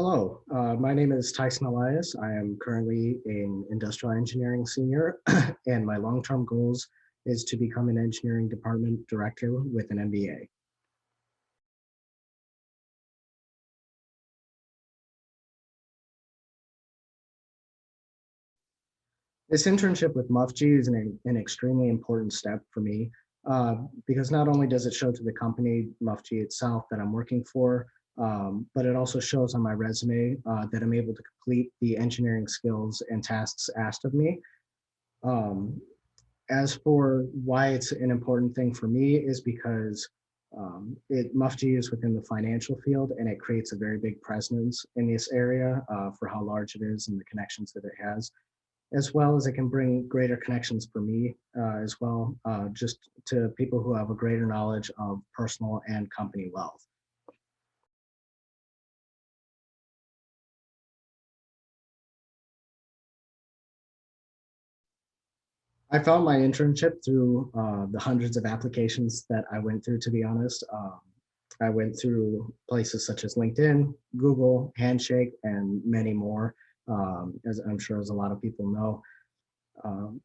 Hello, my name is Tyson Elias. I am currently an industrial engineering senior, and my long-term goals is to become an engineering department director with an MBA. This internship with MUFG is an extremely important step for me because not only does it show to the company, MUFG itself, that I'm working for, but it also shows on my resume that I'm able to complete the engineering skills and tasks asked of me. Um, as for why it's an important thing for me is because MUFG is within the financial field and it creates a very big presence in this area for how large it is and the connections that it has, as well as it can bring greater connections for me as well, just to people who have a greater knowledge of personal and company wealth. I found my internship through the hundreds of applications that I went through, to be honest. I went through places such as LinkedIn, Google, Handshake, and many more, as I'm sure as a lot of people know.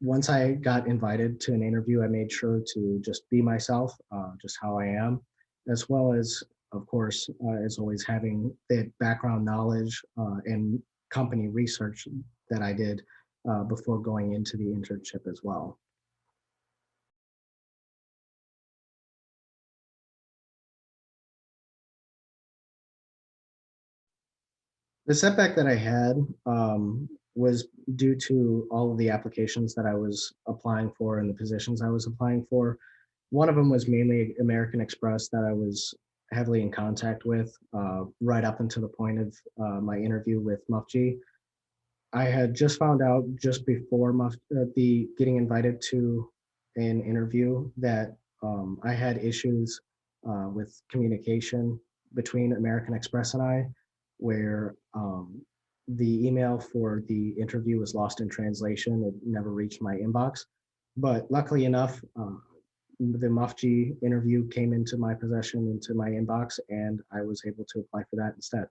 Once I got invited to an interview, I made sure to just be myself, just how I am, as well as, of course, as always, having the background knowledge and company research that I did before going into the internship as well. The setback that I had was due to all of the applications that I was applying for and the positions I was applying for. One of them was mainly American Express that I was heavily in contact with right up until the point of my interview with MUFG. I had just found out just before the getting invited to an interview that I had issues with communication between American Express and I, where the email for the interview was lost in translation. It never reached my inbox. But luckily enough, the MUFG interview came into my possession, into my inbox, and I was able to apply for that instead.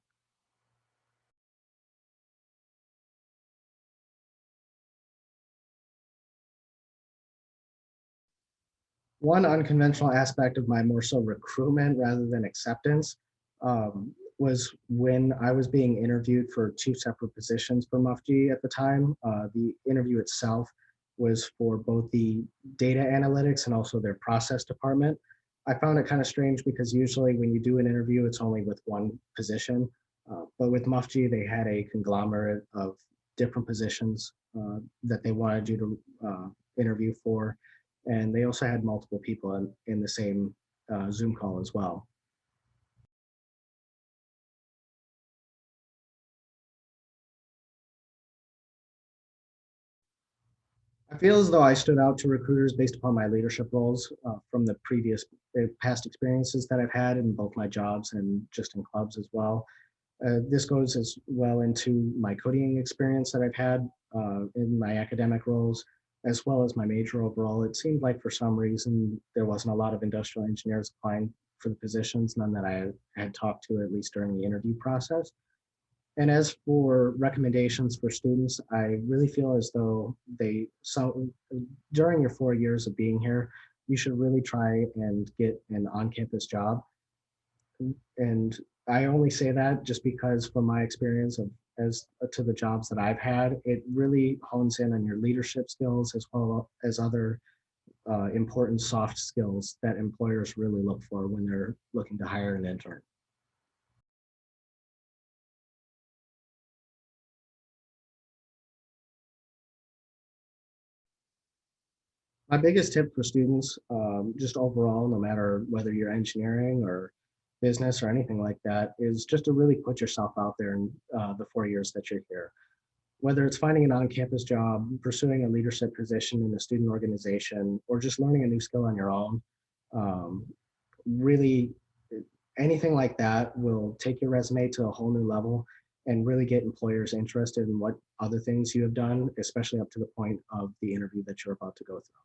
One unconventional aspect of my more so recruitment rather than acceptance was when I was being interviewed for two separate positions for MUFG at the time. The interview itself was for both the data analytics and also their process department. I found it kind of strange because usually when you do an interview, it's only with one position. But with MUFG, they had a conglomerate of different positions that they wanted you to interview for, and they also had multiple people in the same Zoom call as well. I feel as though I stood out to recruiters based upon my leadership roles from the past experiences that I've had in both my jobs and just in clubs as well. This goes as well into my coding experience that I've had in my academic roles, as well as my major overall. It seemed like for some reason there wasn't a lot of industrial engineers applying for the positions, none that I had talked to at least during the interview process. And as for recommendations for students, I really feel as though during your 4 years of being here, you should really try and get an on-campus job. And I only say that just because from my experience of as to the jobs that I've had, it really hones in on your leadership skills as well as other important soft skills that employers really look for when they're looking to hire an intern. My biggest tip for students, just overall, no matter whether you're engineering or business or anything like that, is just to really put yourself out there in the 4 years that you're here. Whether it's finding an on-campus job, pursuing a leadership position in a student organization, or just learning a new skill on your own, um, really anything like that will take your resume to a whole new level and really get employers interested in what other things you have done, especially up to the point of the interview that you're about to go through.